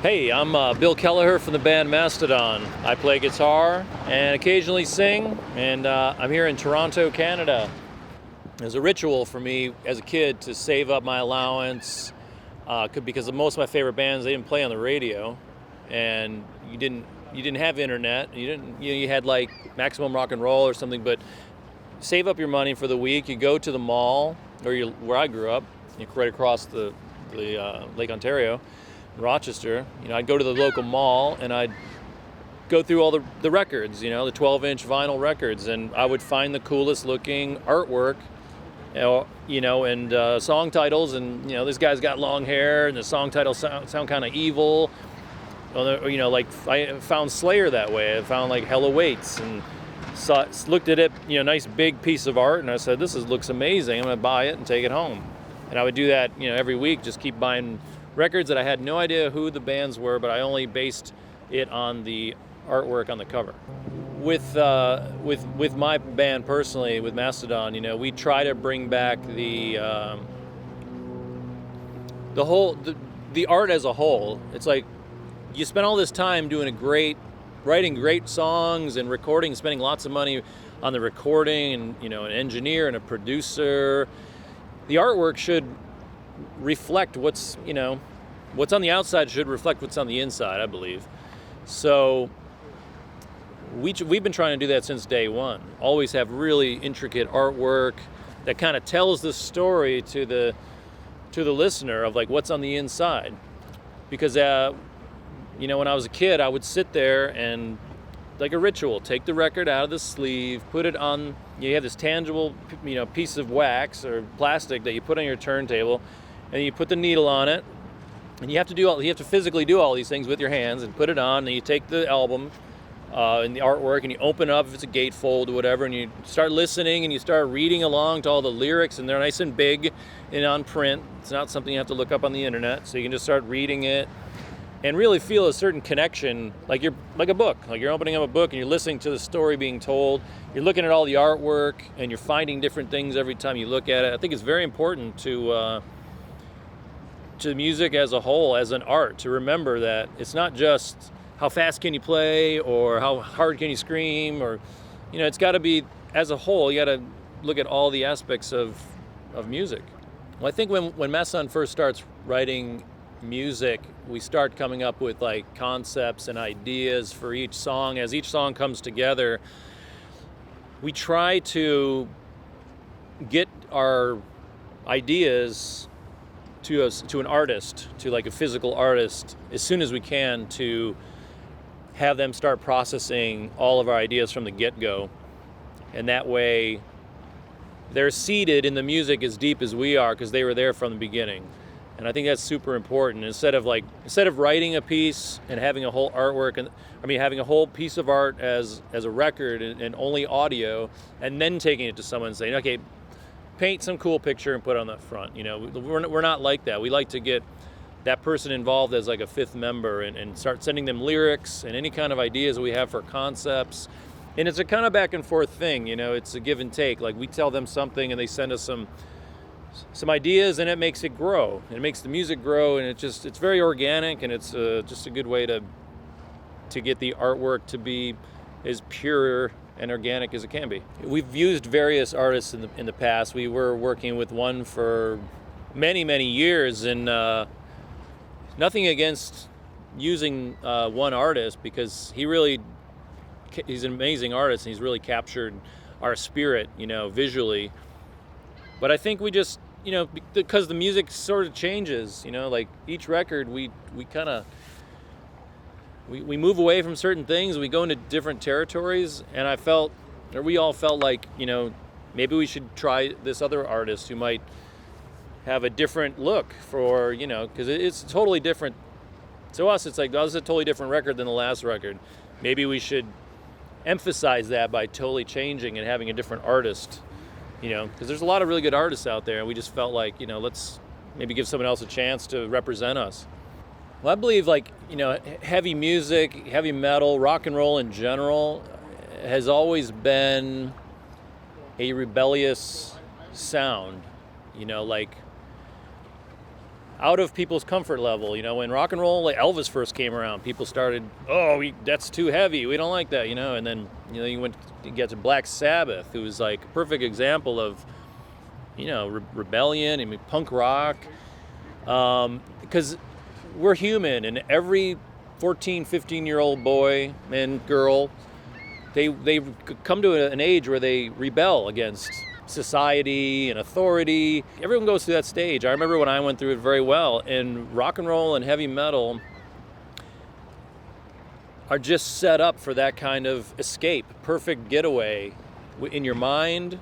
Hey, I'm Bill Kelliher from the band Mastodon. I play guitar and occasionally sing, and I'm here in Toronto, Canada. It was a ritual for me as a kid to save up my allowance because most of my favorite bands, they didn't play on the radio, and you didn't have internet. You had like Maximum Rock and Roll or something, but save up your money for the week. You go to the mall, where I grew up, right across the Lake Ontario, Rochester. I'd go to the local mall and I'd go through all the records, the 12-inch vinyl records, and I would find the coolest looking artwork, and song titles, and this guy's got long hair, and the song titles sound kind of evil. Like I found Slayer that way. I found like Hell Awaits, and looked at it, nice big piece of art, and I said, this looks amazing. I'm gonna buy it and take it home. And I would do that, every week, just keep buying records that I had no idea who the bands were, but I only based it on the artwork on the cover. With my band personally, with Mastodon, we try to bring back the art as a whole. It's like you spend all this time writing great songs and recording, spending lots of money on the recording, and an engineer and a producer. The artwork should reflect what's on the outside should reflect what's on the inside, I believe. So we've been trying to do that since day one. Always have really intricate artwork that kind of tells the story to the listener of like what's on the inside. Because when I was a kid, I would sit there and, like a ritual, take the record out of the sleeve, put it on. You have this tangible piece of wax or plastic that you put on your turntable, and you put the needle on it, and you have to physically do all these things with your hands and put it on, and you take the album and the artwork, and you open it up if it's a gatefold or whatever, and you start listening, and you start reading along to all the lyrics, and they're nice and big and on print. It's not something you have to look up on the internet, so you can just start reading it and really feel a certain connection, like a book. Like you're opening up a book and you're listening to the story being told. You're looking at all the artwork, and you're finding different things every time you look at it. I think it's very important to music as a whole, as an art, to remember that it's not just how fast can you play or how hard can you scream, or it's got to be as a whole. You got to look at all the aspects of music. Well, I think when Mastodon first starts writing music, we start coming up with like concepts and ideas for each song. As each song comes together, we try to get our ideas to an artist, to like a physical artist, as soon as we can, to have them start processing all of our ideas from the get-go. And that way they're seated in the music as deep as we are, because they were there from the beginning. And I think that's super important. Instead of writing a piece and having a whole artwork, having a whole piece of art as a record and only audio, and then taking it to someone and saying, okay, paint some cool picture and put it on the front. We're not like that. We like to get that person involved as like a fifth member and start sending them lyrics and any kind of ideas we have for concepts. And it's a kind of back and forth thing. It's a give and take. Like we tell them something and they send us some ideas, and it makes it grow, and it makes the music grow, and it's very organic, and it's just a good way to get the artwork to be as pure and organic as it can be. We've used various artists in the past. We were working with one for many years, and nothing against using one artist, because he's an amazing artist, and he's really captured our spirit, movisually. But I think we just, because the music sort of changes, like each record, we move away from certain things, we go into different territories, and we all felt like, maybe we should try this other artist who might have a different look for, because it's totally different. To us, it's like, that was a totally different record than the last record. Maybe we should emphasize that by totally changing and having a different artist. Because there's a lot of really good artists out there, and we just felt like, let's maybe give someone else a chance to represent us. Well, I believe heavy music, heavy metal, rock and roll in general has always been a rebellious sound. out of people's comfort level. You know, when rock and roll, like Elvis first came around, people started, that's too heavy, we don't like that, you know. And then, you know, you get to Black Sabbath, who was like a perfect example of, you know, rebellion and punk rock, because we're human, and every 14, 15-year-old boy and girl, they come to an age where they rebel against society and authority. Everyone goes through that stage. I remember when I went through it very well, and rock and roll and heavy metal are just set up for that kind of escape, perfect getaway in your mind.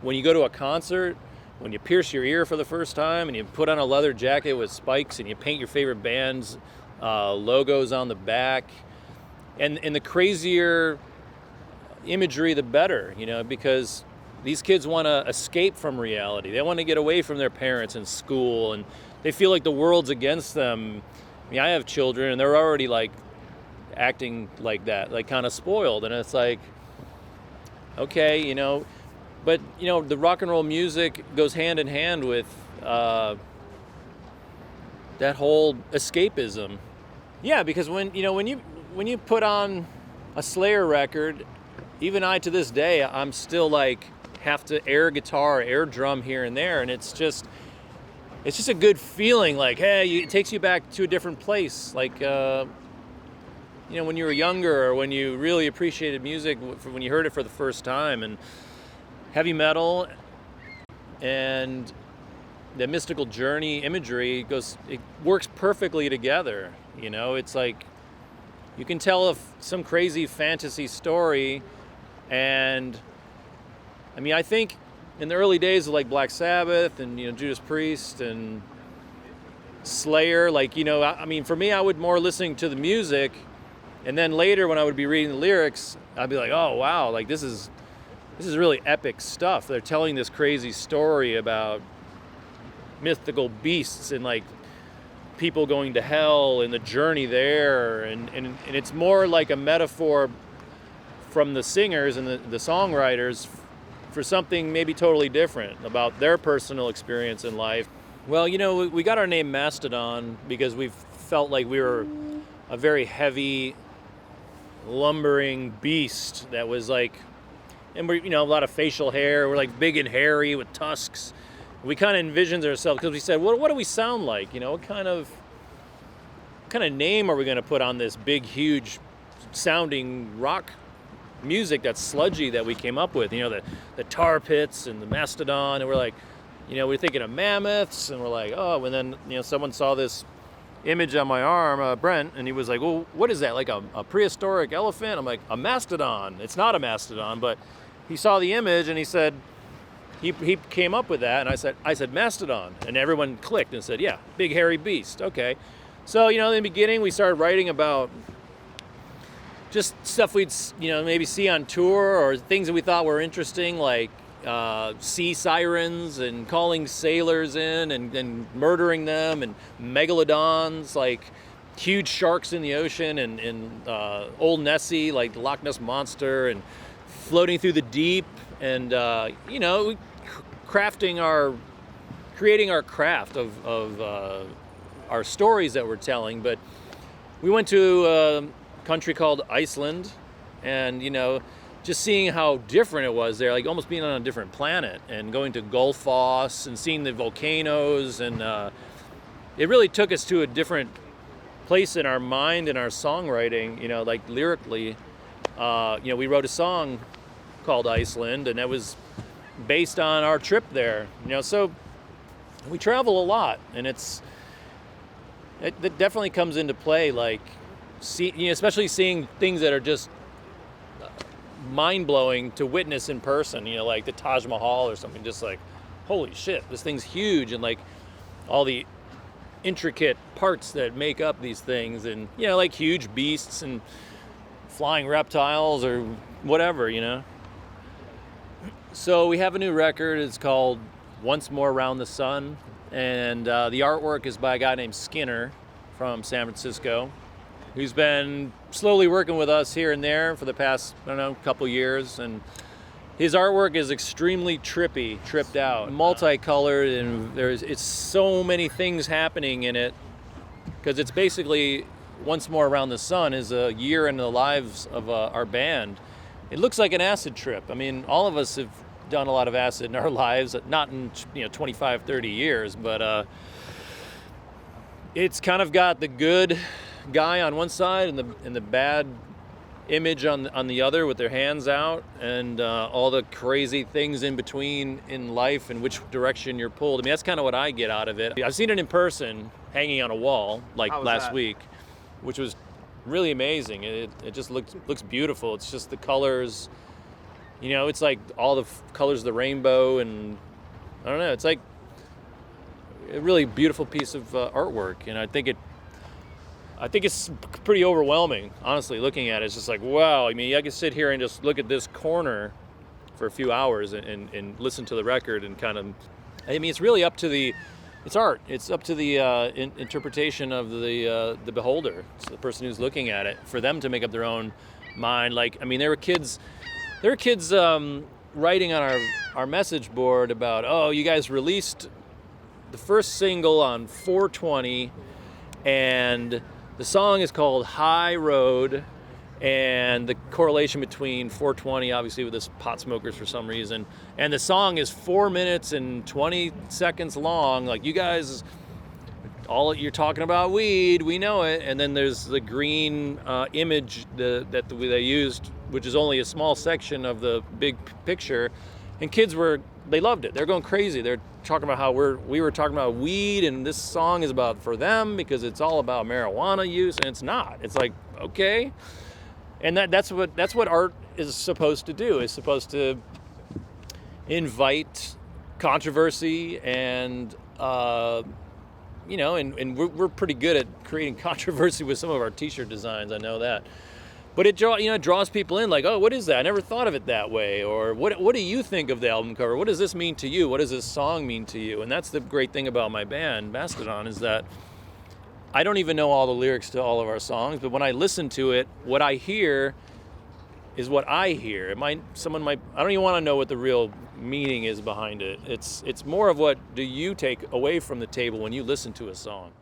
When you go to a concert, when you pierce your ear for the first time and you put on a leather jacket with spikes and you paint your favorite band's logos on the back, and the crazier imagery, the better, you know, because these kids want to escape from reality. They want to get away from their parents and school, and they feel like the world's against them. I mean, I have children, and they're already like acting like that, like kind of spoiled, and it's like, okay, you know, but you know, the rock and roll music goes hand in hand with that whole escapism. Yeah, because when you put on a Slayer record, even I to this day, I'm still like have to air guitar, air drum here and there, and it's just a good feeling. Like, hey, it takes you back to a different place. Like, you know, when you were younger, or when you really appreciated music, when you heard it for the first time. And heavy metal and the mystical journey imagery it works perfectly together. You know, it's like you can tell some crazy fantasy story. And I mean, I think in the early days of like Black Sabbath and, you know, Judas Priest and Slayer, like, you know, I mean, for me, I would more listening to the music, and then later when I would be reading the lyrics, I'd be like, oh wow, like this is really epic stuff. They're telling this crazy story about mythical beasts and like people going to hell and the journey there, and it's more like a metaphor from the singers and the songwriters for something maybe totally different about their personal experience in life. Well, you know, we got our name Mastodon because we felt like we were a very heavy, lumbering beast that was like, and we're, you know, a lot of facial hair. We're like big and hairy with tusks. We kind of envisioned ourselves, because we said, what do we sound like? You know, what kind of name are we going to put on this big, huge sounding rock music that's sludgy that we came up with? You know, the tar pits and the Mastodon, and we're like, you know, we're thinking of mammoths, and we're like, oh, and then, you know, someone saw this image on my arm, Brent, and he was like, well, what is that, like a prehistoric elephant? I'm like, a mastodon. It's not a mastodon, but he saw the image and he said, he came up with that, and I said mastodon, and everyone clicked and said, yeah, big hairy beast. Okay. So, you know, in the beginning we started writing about just stuff we'd, you know, maybe see on tour, or things that we thought were interesting, like sea sirens and calling sailors in and murdering them, and megalodons, like huge sharks in the ocean, and old Nessie, like the Loch Ness Monster, and floating through the deep, and you know, creating our craft of our stories that we're telling. But we went to a country called Iceland, and, you know, just seeing how different it was there, like almost being on a different planet, and going to Gullfoss and seeing the volcanoes, and it really took us to a different place in our mind and our songwriting, you know, like lyrically. You know, we wrote a song called Iceland, and that was based on our trip there, you know. So we travel a lot, and it definitely comes into play, like, you know, especially seeing things that are just mind-blowing to witness in person, you know, like the Taj Mahal or something, just like, holy shit, this thing's huge, and like all the intricate parts that make up these things, and, you know, like huge beasts and flying reptiles or whatever, you know. So we have a new record. It's called Once More Around the Sun, and the artwork is by a guy named Skinner from San Francisco, who's been slowly working with us here and there for the past, I don't know, couple years. And His artwork is extremely tripped out, multicolored, and it's so many things happening in it, because it's basically Once More Around the Sun is a year in the lives of our band. It looks like an acid trip. I mean, all of us have done a lot of acid in our lives, not in 25, 30 years, but it's kind of got the good guy on one side and the bad image on the other with their hands out, and all the crazy things in between in life and which direction you're pulled. I mean, that's kind of what I get out of it. I've seen it in person hanging on a wall like last week, which was really amazing. It just looks beautiful. It's just the colors, it's like all the colors of the rainbow, and I don't know, it's like a really beautiful piece of artwork, and I think it's pretty overwhelming, honestly, looking at it. It's just like, wow. I mean, I could sit here and just look at this corner for a few hours and listen to the record and kind of, I mean, it's really up to it's art. It's up to the interpretation of the beholder. It's the person who's looking at it, for them to make up their own mind. Like, I mean, there were kids writing on our message board about, oh, you guys released the first single on 4/20, and the song is called High Road, and the correlation between 4/20, obviously with this pot smokers for some reason, and the song is 4 minutes and 20 seconds long. Like, you guys, you're talking about weed, we know it. And then there's the green image that they used, which is only a small section of the big picture, and kids they loved it. They're going crazy. They're talking about how we were talking about weed, and this song is about for them because it's all about marijuana use, and it's not. It's like, okay. And that's what art is supposed to do. It's supposed to invite controversy, and and we're pretty good at creating controversy with some of our t-shirt designs. I know that. But it draws people in, like, oh, what is that? I never thought of it that way. Or what do you think of the album cover? What does this mean to you? What does this song mean to you? And that's the great thing about my band, Mastodon, is that I don't even know all the lyrics to all of our songs, but when I listen to it, what I hear is what I hear. I don't even want to know what the real meaning is behind it. It's more of what do you take away from the table when you listen to a song.